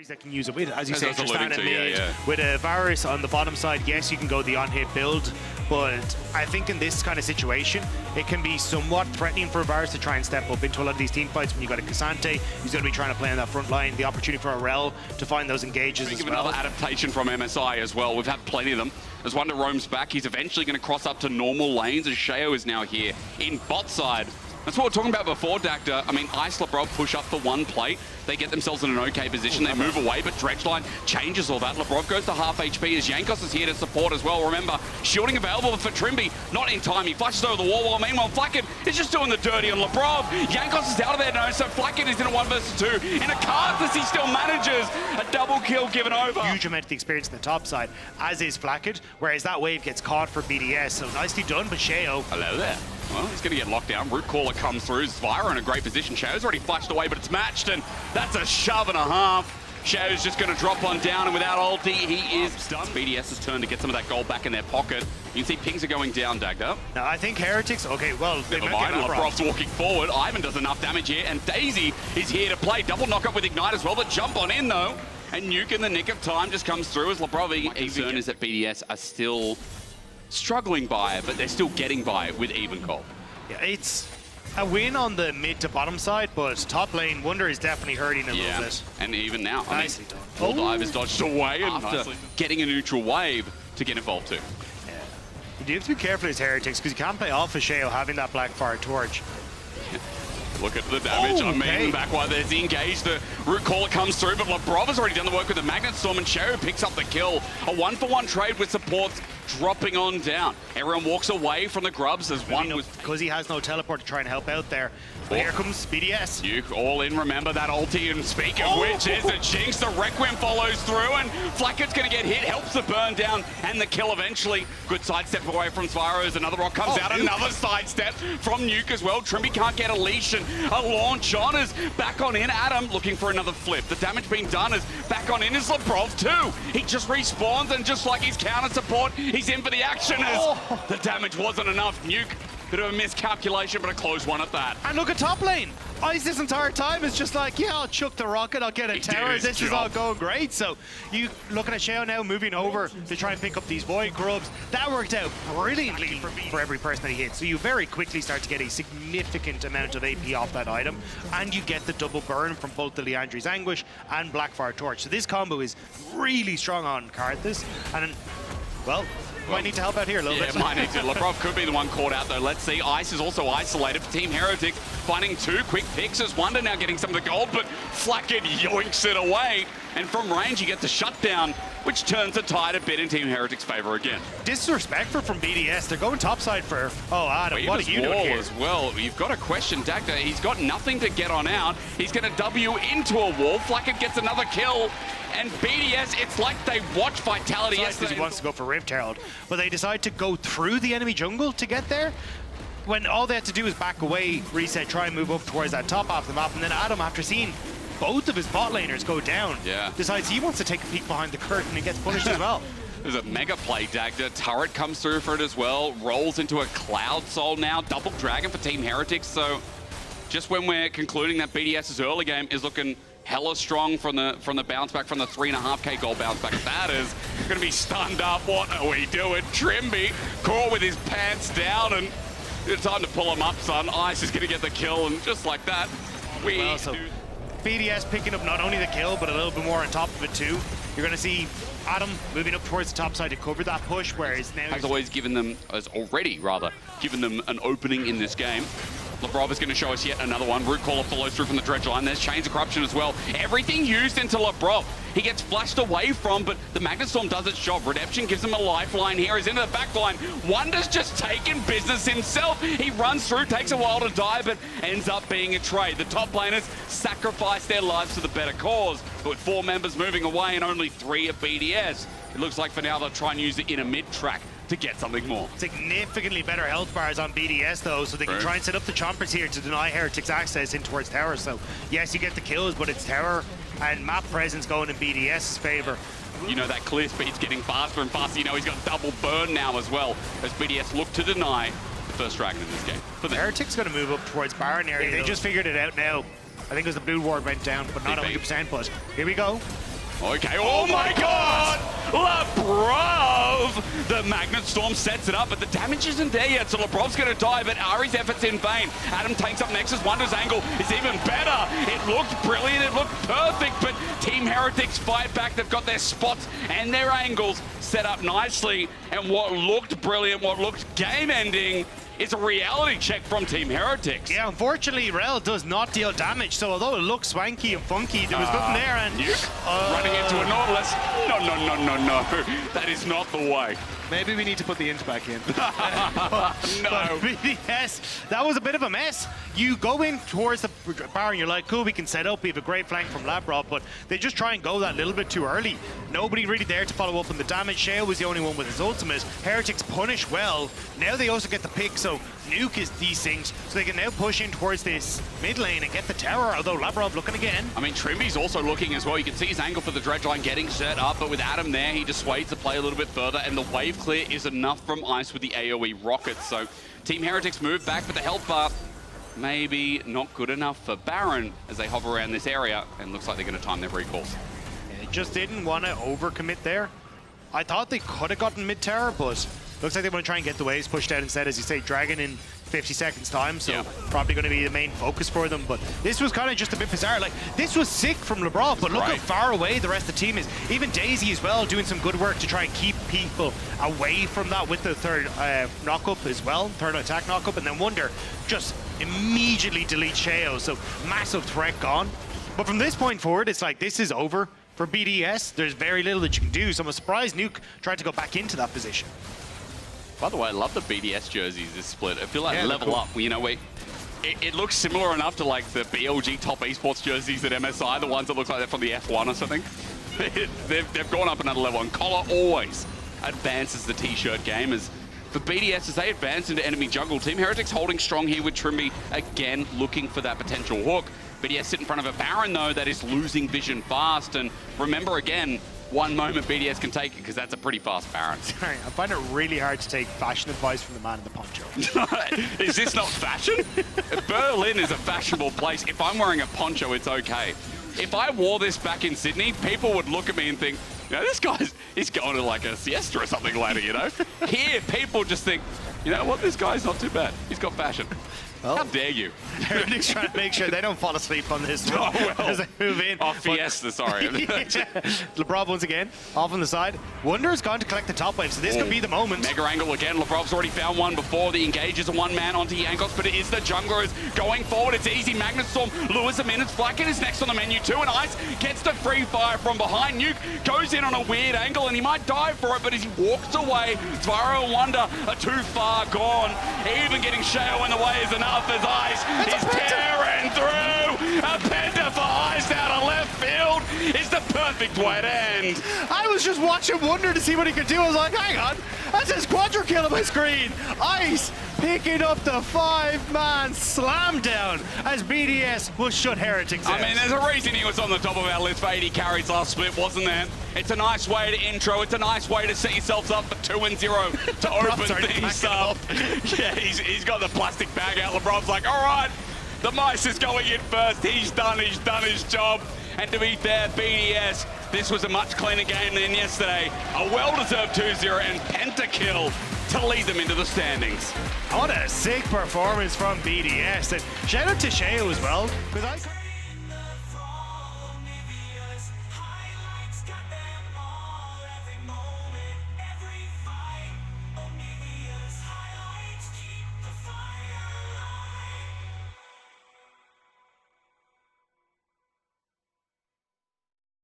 that can use it with, as you As say, I was just alluding stand to, mid. yeah. With a Varus on the bottom side, yes, you can go the on-hit build, but I think in this kind of situation, it can be somewhat threatening for Varus to try and step up into a lot of these team fights. When you got a Cassante, who's going to be trying to play on that front line, the opportunity for Arel to find those engages as well. Another adaptation from MSI as well. We've had plenty of them. As Wonder roams back, he's eventually going to cross up to normal lanes as Sheo is now here in bot side. That's what we were talking about before, Dacta. I mean, Ice LeBron push up for one plate. They get themselves in an okay position. They move away, but Dredgeline changes all that. LeBron goes to half HP as Jankos is here to support as well. Remember, shielding available for Trimby. Not in time. He flashes over the wall while meanwhile Flacken is just doing the dirty on LeBron. Jankos is out of there now, so Flacken is in a 1 versus 2. In a Karthus, he still manages a double kill given over. Huge amount of the experience on the top side, as is Flackett, whereas that wave gets caught for BDS. So nicely done, but Sheo. Hello there. Well, he's going to get locked down. Root Caller comes through. Spyro in a great position. Sheo's already flashed away, but it's matched, and that's a shove and a half. Sheo's just going to drop on down, and without ulti, he is done. It's BDS's turn to get some of that gold back in their pocket. You can see pings are going down, Dagda. Now, I think Heretics, okay, well, they never mind. Lebrov's walking forward. Ivan does enough damage here, and Daisy is here to play. Double knockup with Ignite as well, but jump on in, though. And Nuke in the nick of time just comes through as Lebrov. My concern is that BDS are still struggling by it, but they're still getting by it with even call. Yeah, it's a win on the mid to bottom side, but top lane, Wonder is definitely hurting a little bit. And even now, Nicely done. Full Dive is dodged away after getting a neutral wave to get involved too. Yeah. You do have to be careful as Heretics, because you can't play off of Sheo having that Blackfire torch. Look at the damage. I mean, back while there's the engage, the Root Caller comes through, but Lebrov has already done the work with the Magnet Storm, and Sheo picks up the kill. A 1-for-1 trade with supports dropping on down. Everyone walks away from the grubs as one was... Because he has no teleport to try and help out there. But here comes BDS. Nuke all in, remember that ulti, and speak of which is the Jinx. The Requiem follows through, and Flackett's going to get hit, helps the burn down, and the kill eventually. Good sidestep away from Spyros. Another rock comes out, Nuke. another sidestep from Nuke as well. Trimby can't get a leash, and a launch on is back on in. Adam looking for another flip. The damage being done is back on in is Lebrov too. He just respawns, and just like his counter support, he's in for the action as the damage wasn't enough. Nuke, bit of a miscalculation, but a close one at that. And look at top lane. Ice this entire time is just like, yeah, I'll chuck the rocket, I'll get a tower. This is all going great. So you looking at Sheo now moving over to try and pick up these void grubs. That worked out brilliantly for every person that he hits. So you very quickly start to get a significant amount of AP off that item, and you get the double burn from both the Leandri's Anguish and Blackfire Torch. So this combo is really strong on Karthus, and well, might need to help out here a little bit. Yeah, might need to. Lebrov could be the one caught out, though. Let's see. Ice is also isolated for Team Heretics, finding two quick picks as Wonder now getting some of the gold, but Flackett yoinks it away. And from range, he gets a shutdown, which turns the tide a bit in Team Heretics' favor again. Disrespectful from BDS. They're going topside for, Adam, what are you doing here? As well. You've got a question, Dacta. He's got nothing to get on out. He's going to W into a wall. Flackett gets another kill. And BDS, it's like they watch Vitality yesterday. He wants to go for Rift Herald, but they decide to go through the enemy jungle to get there, when all they had to do is back away, reset, try and move up towards that top half of the map, and then Adam, after seeing both of his bot laners go down, decides he wants to take a peek behind the curtain and gets punished as well. There's a mega play, Dagda. Turret comes through for it as well. Rolls into a Cloud Soul now. Double Dragon for Team Heretics. So just when we're concluding that BDS's early game is looking hella strong from the bounce back, from the 3.5k gold bounce back. That is going to be stunned up. What are we doing? Trimby caught with his pants down, and it's time to pull him up, son. Ice is going to get the kill, and just like that, BDS picking up not only the kill, but a little bit more on top of it too. You're going to see Adam moving up towards the top side to cover that push, whereas now has already given them an opening in this game. Lebrov is going to show us yet another one. Root Caller follows through from the dredge line. There's Chains of Corruption as well. Everything used into Lebrov. He gets flashed away from, but the Magnet Storm does its job. Redemption gives him a lifeline here. He's into the back line. Wonder's just taking business himself. He runs through, takes a while to die, but ends up being a trade. The top laners sacrifice their lives for the better cause. But with 4 members moving away and only 3 of BDS, it looks like for now they'll try and use the inner mid-track to get something more. Significantly better health bars on BDS though, so they can try and set up the chompers here to deny Heretics access in towards tower. So yes, you get the kills, but it's tower and map presence going in BDS's favor. You know, that clear speed's getting faster and faster. You know, he's got double burn now as well, as BDS look to deny the first dragon in this game. But the Heretics going to move up towards Baron area. They just figured it out now. I think it was the blue ward went down, but not 100%, but here we go. Okay, oh my god! Labrov! The Magnet Storm sets it up, but the damage isn't there yet, so Labrov's gonna die, but Ari's effort's in vain. Adam tanks up Nexus, Wonder's angle is even better. It looked brilliant, it looked perfect, but Team Heretics fight back. They've got their spots and their angles set up nicely, and what looked brilliant, what looked game-ending, is a reality check from Team Heretics. Yeah, unfortunately, Rel does not deal damage, so although it looks swanky and funky, there was nothing there, and... running into a Nautilus. No. That is not the way. Maybe we need to put the int back in. No. BDS, that was a bit of a mess. You go in towards the bar and you're like, cool, we can set up. We have a great flank from Labrov, but they just try and go that little bit too early. Nobody really there to follow up on the damage. Shale was the only one with his ultimate. Heretics punish well. Now they also get the pick, so Nuke is desynced, so they can now push in towards this mid lane and get the tower, although Labrov looking again. I mean, Trimby's also looking as well. You can see his angle for the dredge line getting set up, but with Adam there, he dissuades the play a little bit further, and the wave clear is enough from Ice with the AoE rockets. So Team Heretics move back, but the health bar maybe not good enough for Baron as they hover around this area, and looks like they're going to time their recalls. They just didn't want to overcommit there. I thought they could have gotten mid-tower, but looks like they want to try and get the waves pushed out instead, as you say, Dragon in 50 seconds time, so probably going to be the main focus for them. But this was kind of just a bit bizarre. Like, this was sick from Labrov, but look how far away the rest of the team is. Even Daisy as well, doing some good work to try and keep people away from that with the third knock-up as well, third attack knock-up, and then Wonder just immediately deletes Sheo, so massive threat gone. But from this point forward, it's like, this is over for BDS. There's very little that you can do, so I'm surprised Nuke tried to go back into that position. By the way, I love the BDS jerseys this split. I feel like level up. You know, it looks similar enough to like the BLG top esports jerseys at MSI, the ones that look like they're from the F1 or something. They've gone up another level, and Collar always advances the t-shirt game. As for BDS, as they advance into enemy jungle, Team Heretics holding strong here with Trimby, again looking for that potential hook. BDS sit in front of a Baron though that is losing vision fast, and remember again, one moment BDS can take it, because that's a pretty fast Baron. Sorry, I find it really hard to take fashion advice from the man in the poncho. Is this not fashion? Berlin is a fashionable place. If I'm wearing a poncho, it's okay. If I wore this back in Sydney, people would look at me and think, you know, this he's going to like a siesta or something later, you know? Here, people just think, you know what, this guy's not too bad. He's got fashion. Well, how dare you? Heretics trying to make sure they don't fall asleep on this one as they move in. Oh, Fiesta, sorry. Labrov once again, off on the side. Wonder's gone to collect the top wave, so this could be the moment. Mega angle again. Labrov's already found one before. The engages a one-man onto Yankos, but it is the junglers going forward. It's easy. Magnet Storm lures him in. It's Flacken is next on the menu too, and Ice gets the free fire from behind. Nuke goes in on a weird angle, and he might die for it, but as he walks away, Tvaro and Wonder are too far gone. Even getting Sheo in the way is enough. As Ice is tearing through. A penta for Ice out of left field is the perfect way to end. I was just watching Wonder to see what he could do. I was like, hang on, that says quadra kill on my screen. Ice picking up the 5-man slam down as BDS will shut Heretics out. I mean, there's a reason he was on the top of our list for 80 carries last split, wasn't there? It's a nice way to intro. It's a nice way to set yourselves up for 2-0 to open things up. Yeah, he's got the plastic bag out. LeBron's like, all right, the mice is going in first. He's done his job. And to be fair, BDS, this was a much cleaner game than yesterday. A well-deserved 2-0 and pentakill to lead them into the standings. What a sick performance from BDS. And shout out to Sheo as well, because I